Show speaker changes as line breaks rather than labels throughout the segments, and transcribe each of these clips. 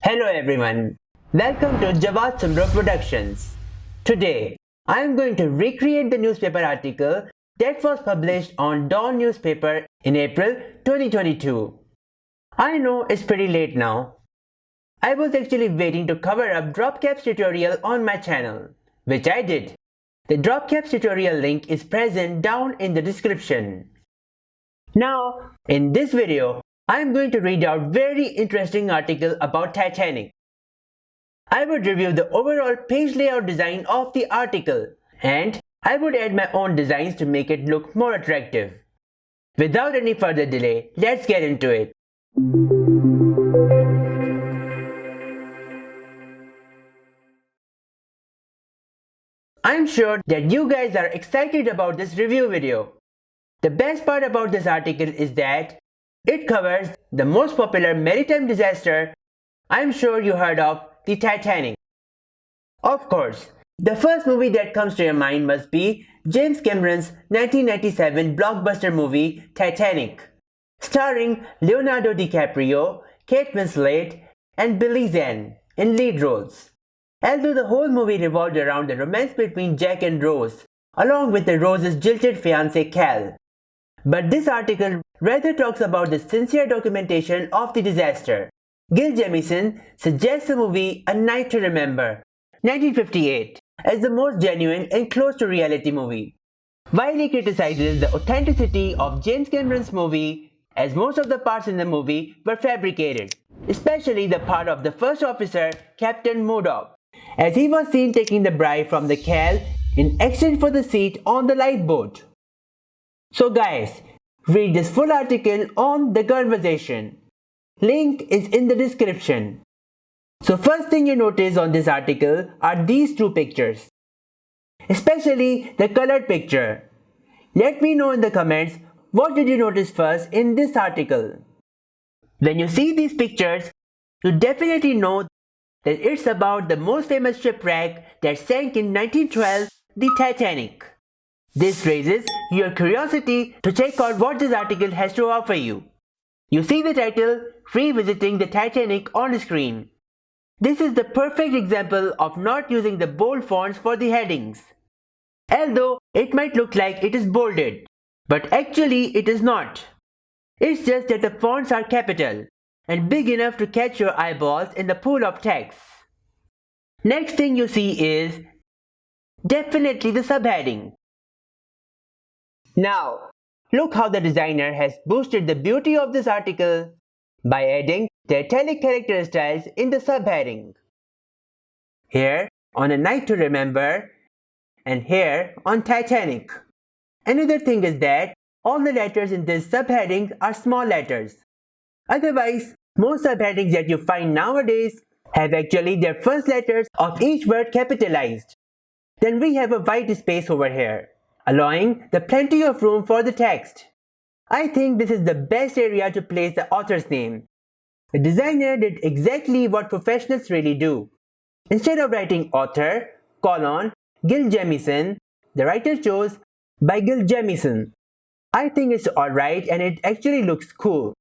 Hello everyone, welcome to Jawad Sumro Productions. Today, I am going to recreate the newspaper article that was published on Dawn newspaper in April 2022. I know it's pretty late now. I was actually waiting to cover up drop caps tutorial on my channel, which I did. The drop caps tutorial link is present down in the description. Now, in this video, I am going to read out very interesting article about Titanic. I would review the overall page layout design of the article and I would add my own designs to make it look more attractive. Without any further delay, let's get into it. I'm sure that you guys are excited about this review video. The best part about this article is that it covers the most popular maritime disaster. I'm sure you heard of the Titanic. Of course, the first movie that comes to your mind must be James Cameron's 1997 blockbuster movie Titanic, starring Leonardo DiCaprio, Kate Winslet, and Billy Zane in lead roles. Although the whole movie revolved around the romance between Jack and Rose, along with the Rose's jilted fiancé Cal. But this article rather talks about the sincere documentation of the disaster. Gill Jamieson suggests the movie A Night to Remember, 1958, as the most genuine and close to reality movie. While he criticizes the authenticity of James Cameron's movie, as most of the parts in the movie were fabricated, especially the part of the first officer, Captain Murdoch, as he was seen taking the bribe from the Cal in exchange for the seat on the lifeboat. So guys, read this full article on the conversation. Link is in the description. So first thing you notice on this article are these two pictures, especially the colored picture. Let me know in the comments what did you notice first in this article. When you see these pictures, you definitely know that it's about the most famous shipwreck that sank in 1912, the Titanic. This raises your curiosity to check out what this article has to offer you. You see the title, Revisiting the Titanic, on the screen. This is the perfect example of not using the bold fonts for the headings. Although it might look like it is bolded, but actually it is not. It's just that the fonts are capital and big enough to catch your eyeballs in the pool of text. Next thing you see is definitely the subheading. Now, look how the designer has boosted the beauty of this article by adding the italic character styles in the subheading. Here on A Night to Remember and here on Titanic. Another thing is that all the letters in this subheading are small letters. Otherwise, most subheadings that you find nowadays have actually their first letters of each word capitalized. Then we have a white space over here, allowing the plenty of room for the text. I think this is the best area to place the author's name. The designer did exactly what professionals really do. Instead of writing author, Gill Jamieson, the writer chose by Gill Jamieson. I think it's alright and it actually looks cool.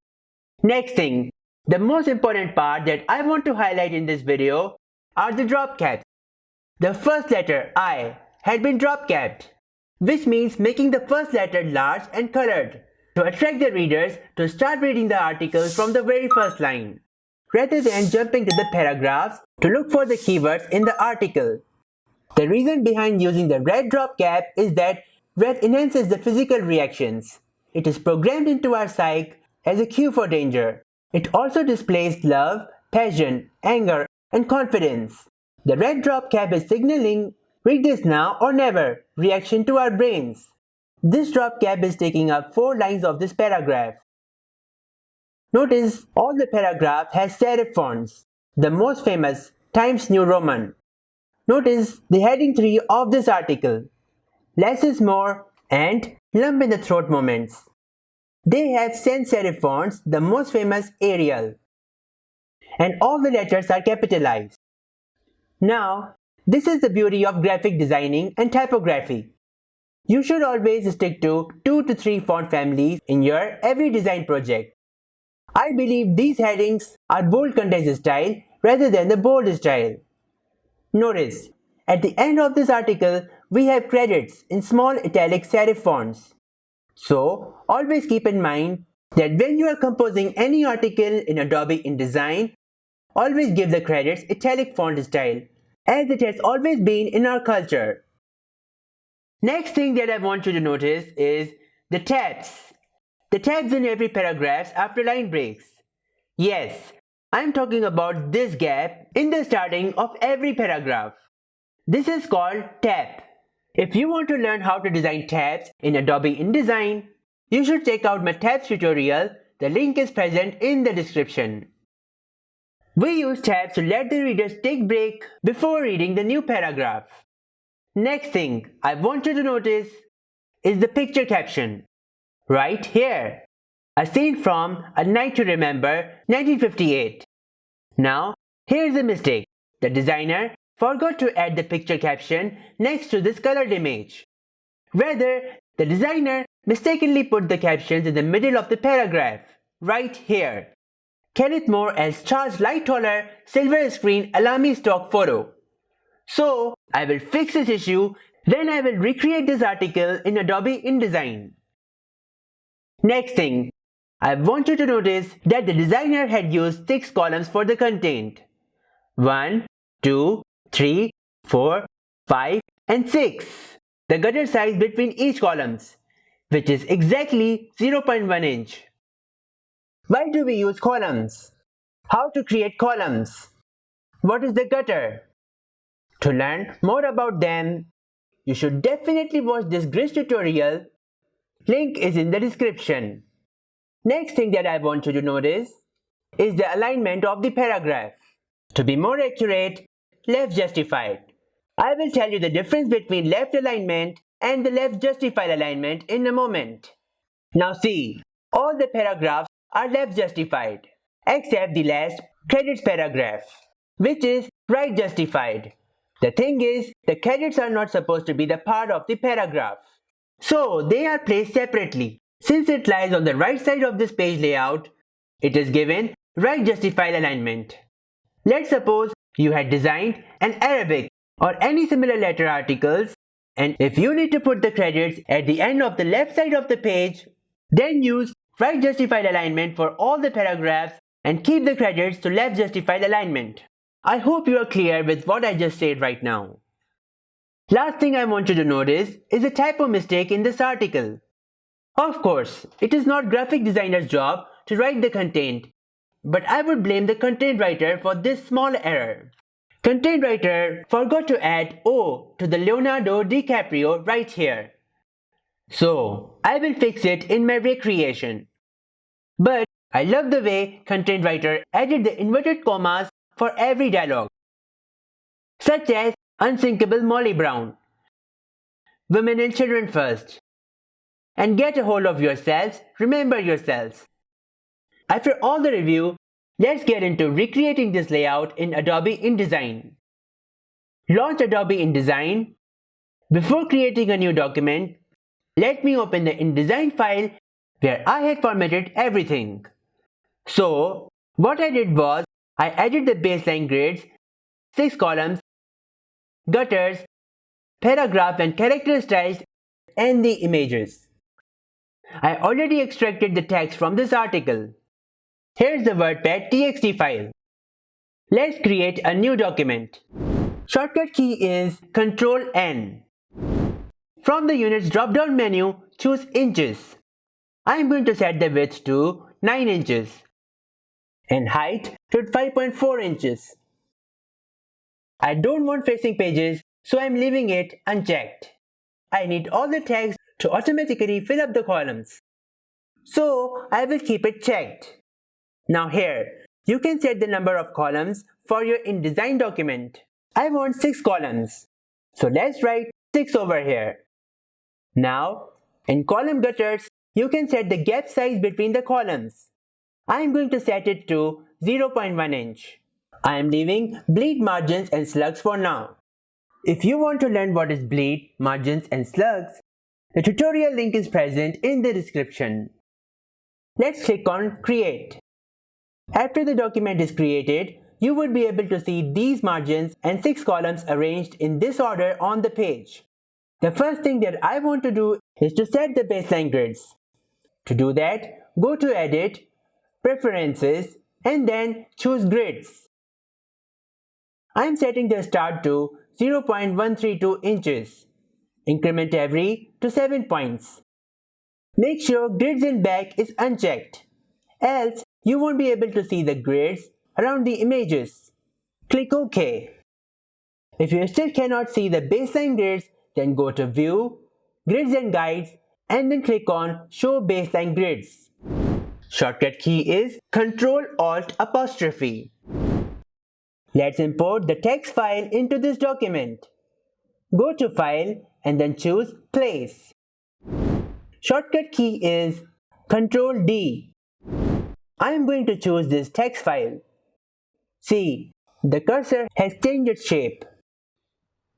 Next thing, the most important part that I want to highlight in this video are the drop caps. The first letter I had been drop capped, which means making the first letter large and colored to attract the readers to start reading the article from the very first line, rather than jumping to the paragraphs to look for the keywords in the article. The reason behind using the red drop cap is that red enhances the physical reactions. It is programmed into our psyche as a cue for danger. It also displays love, passion, anger, and confidence. The red drop cap is signaling read this now or never reaction to our brains. This drop cap is taking up 4 lines of this paragraph. Notice all the paragraph has serif fonts, the most famous Times New Roman. Notice the heading 3 of this article, less is more and lump in the throat moments. They have sans serif fonts, the most famous Arial. And all the letters are capitalized. Now, this is the beauty of graphic designing and typography. You should always stick to 2 to 3 font families in your every design project. I believe these headings are bold content style rather than the bold style. Notice, at the end of this article, we have credits in small italic serif fonts. So, always keep in mind that when you are composing any article in Adobe InDesign, always give the credits italic font style, as it has always been in our culture. Next thing that I want you to notice is the tabs. The tabs in every paragraph after line breaks. Yes, I'm talking about this gap in the starting of every paragraph. This is called tab. If you want to learn how to design tabs in Adobe InDesign, you should check out my tabs tutorial. The link is present in the description. We use tabs to let the readers take break before reading the new paragraph. Next thing I want you to notice is the picture caption. Right here. A scene from A Night to Remember 1958. Now, here's a mistake. The designer forgot to add the picture caption next to this colored image. Rather, the designer mistakenly put the captions in the middle of the paragraph, right here. Kenneth Moore as Charles Lightoller silver screen alarmy stock photo. So, I will fix this issue, then I will recreate this article in Adobe InDesign. Next thing, I want you to notice that the designer had used 6 columns for the content. 1, 2, 3, 4, 5 and 6. The gutter size between each columns, which is exactly 0.1 inch. Why do we use columns? How to create columns? What is the gutter? To learn more about them, you should definitely watch this great tutorial. Link is in the description. Next thing that I want you to notice is the alignment of the paragraph. To be more accurate, left justified. I will tell you the difference between left alignment and the left justified alignment in a moment. Now see, all the paragraphs are left justified, except the last credits paragraph, which is right justified. The thing is, the credits are not supposed to be the part of the paragraph. So they are placed separately. Since it lies on the right side of this page layout, it is given right justified alignment. Let's suppose you had designed an Arabic or any similar letter articles, and if you need to put the credits at the end of the left side of the page, then use right justified alignment for all the paragraphs and keep the credits to left justified alignment. I hope you are clear with what I just said right now. Last thing I want you to notice is a typo mistake in this article. Of course, it is not graphic designer's job to write the content, but I would blame the content writer for this small error. Content writer forgot to add O to the Leonardo DiCaprio right here. So, I will fix it in my recreation. But I love the way content writer added the inverted commas for every dialogue, such as Unsinkable Molly Brown, Women and Children First, and Get a Hold of Yourselves, Remember Yourselves. After all the review, let's get into recreating this layout in Adobe InDesign. Launch Adobe InDesign. Before creating a new document, let me open the InDesign file where I had formatted everything. So, what I did was, I added the baseline grids, 6 columns, gutters, paragraph and character styles, and the images. I already extracted the text from this article. Here's the WordPad txt file. Let's create a new document. Shortcut key is Ctrl N. From the units drop-down menu, choose inches. I'm going to set the width to 9 inches and height to 5.4 inches. I don't want facing pages, so I'm leaving it unchecked. I need all the text to automatically fill up the columns, so I will keep it checked. Now here, you can set the number of columns for your InDesign document. I want 6 columns, so let's write 6 over here. Now, in column gutters, you can set the gap size between the columns. I am going to set it to 0.1 inch. I am leaving bleed margins and slugs for now. If you want to learn what is bleed, margins and slugs, the tutorial link is present in the description. Let's click on Create. After the document is created, you would be able to see these margins and 6 columns arranged in this order on the page. The first thing that I want to do is to set the baseline grids. To do that, go to Edit, Preferences, and then choose Grids. I am setting the start to 0.132 inches. Increment every to 7 points. Make sure Grids in back is unchecked, else you won't be able to see the grids around the images. Click OK. If you still cannot see the baseline grids, then go to View, Grids and Guides, and then click on Show Baseline Grids. Shortcut key is Ctrl-Alt-. Let's import the text file into this document. Go to File and then choose Place. Shortcut key is Ctrl-D. I am going to choose this text file. See, the cursor has changed its shape.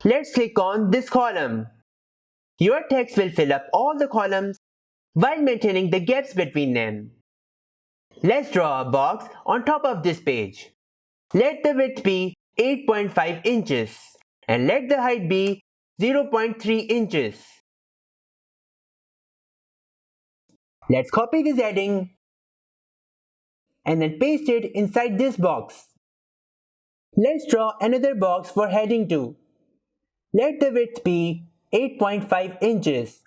Let's click on this column. Your text will fill up all the columns while maintaining the gaps between them. Let's draw a box on top of this page. Let the width be 8.5 inches and let the height be 0.3 inches. Let's copy this heading and then paste it inside this box. Let's draw another box for heading 2. Let the width be 8.5 inches.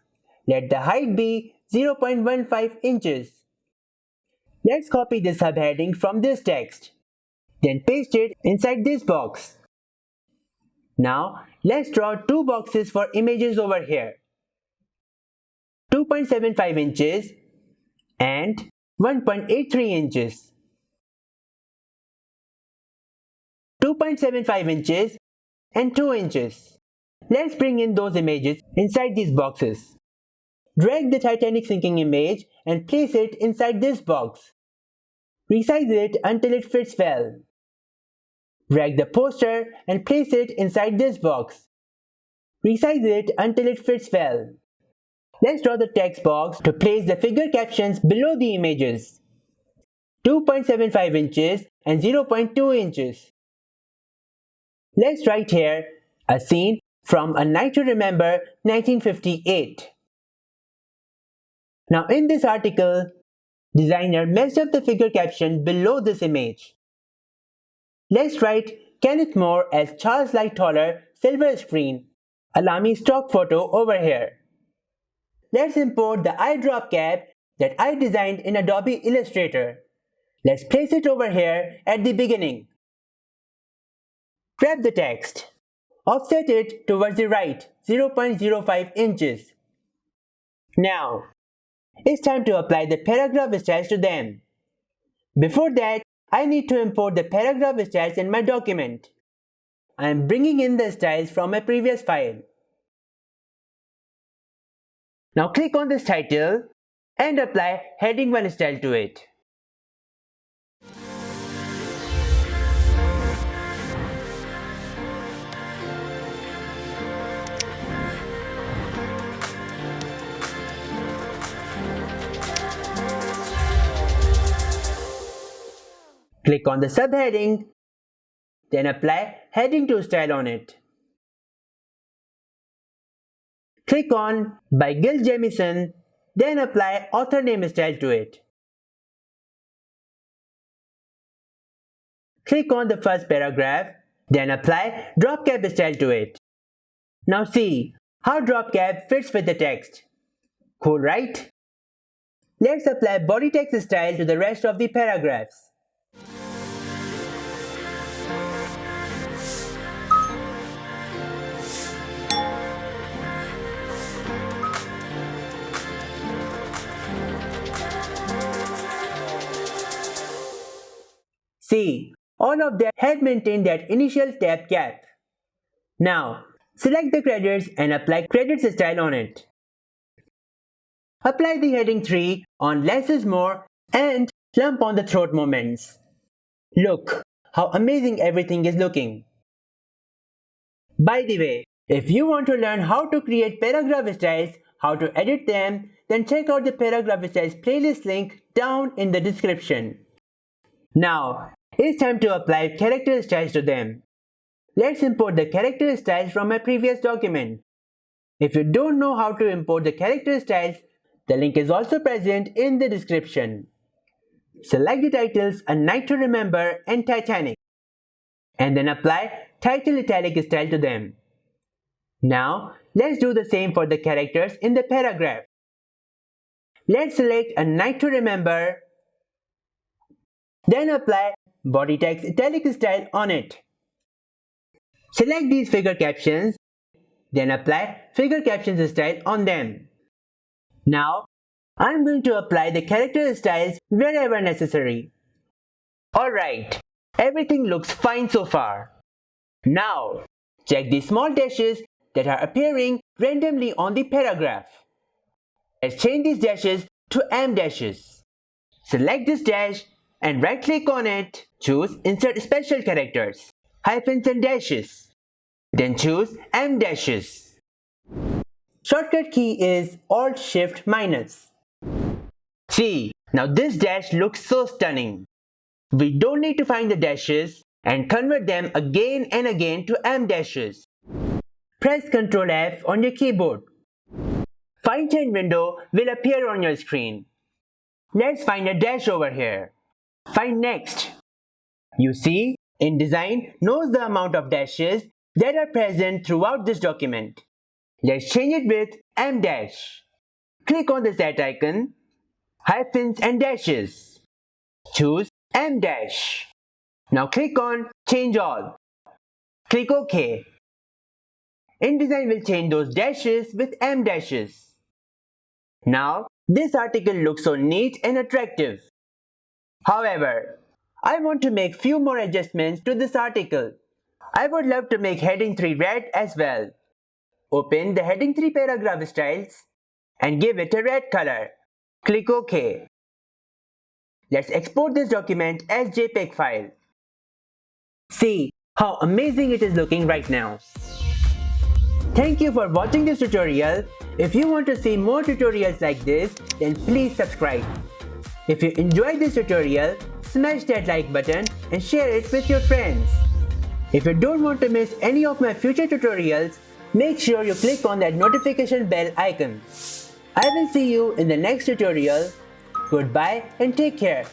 Let the height be 0.15 inches. Let's copy the subheading from this text. Then paste it inside this box. Now let's draw two boxes for images over here. 2.75 inches and 1.83 inches. 2.75 inches and 2 inches. Let's bring in those images inside these boxes. Drag the Titanic sinking image and place it inside this box. Resize it until it fits well. Drag the poster and place it inside this box. Resize it until it fits well. Let's draw the text box to place the figure captions below the images. 2.75 inches and 0.2 inches. Let's write here a scene from A Night to Remember 1958. Now in this article, designer messed up the figure caption below this image. Let's write Kenneth More as Charles Lightoller silver screen, Alamy stock photo over here. Let's import the eyedrop cap that I designed in Adobe Illustrator. Let's place it over here at the beginning. Grab the text. Offset it towards the right 0.05 inches. Now, it's time to apply the paragraph styles to them. Before that, I need to import the paragraph styles in my document. I am bringing in the styles from my previous file. Now click on this title and apply heading 1 style to it. Click on the subheading, then apply heading 2 style on it. Click on by Gill Jamieson, then apply author name style to it. Click on the first paragraph, then apply drop cap style to it. Now see how drop cap fits with the text. Cool, right? Let's apply body text style to the rest of the paragraphs. See, all of them had maintained that initial tab cap. Now, select the credits and apply credits style on it. Apply the heading 3 on less is more and lump on the throat moments. Look how amazing everything is looking. By the way, if you want to learn how to create paragraph styles, how to edit them, then check out the paragraph styles playlist link down in the description. Now, It's time to apply character styles to them. Let's import the character styles from my previous document. If you don't know how to import the character styles, the link is also present in the description. Select the titles A Night to Remember and Titanic, and then apply title italic style to them. Now, let's do the same for the characters in the paragraph. Let's select A Night to Remember, then apply body text italic style on it. Select these figure captions, then apply figure captions style on them. Now, I'm going to apply the character styles wherever necessary. Alright, everything looks fine so far. Now, check the small dashes that are appearing randomly on the paragraph. Let's change these dashes to M dashes. Select this dash and right click on it. Choose Insert Special Characters, hyphens and dashes. Then choose M dashes. Shortcut key is Alt-Shift-. See, now this dash looks so stunning. We don't need to find the dashes and convert them again and again to M dashes. Press Ctrl F on your keyboard. Find Chain window will appear on your screen. Let's find a dash over here. Find Next. You see, InDesign knows the amount of dashes that are present throughout this document. Let's change it with M dash. Click on the set icon, hyphens and dashes. Choose M dash. Now click on Change All. Click OK. InDesign will change those dashes with M dashes. Now, this article looks so neat and attractive. However, I want to make few more adjustments to this article. I would love to make heading 3 red as well. Open the heading 3 paragraph styles and give it a red color. Click OK. Let's export this document as JPEG file. See how amazing it is looking right now. Thank you for watching this tutorial. If you want to see more tutorials like this, then please subscribe. If you enjoyed this tutorial, smash that like button and share it with your friends. If you don't want to miss any of my future tutorials, make sure you click on that notification bell icon. I will see you in the next tutorial. Goodbye and take care.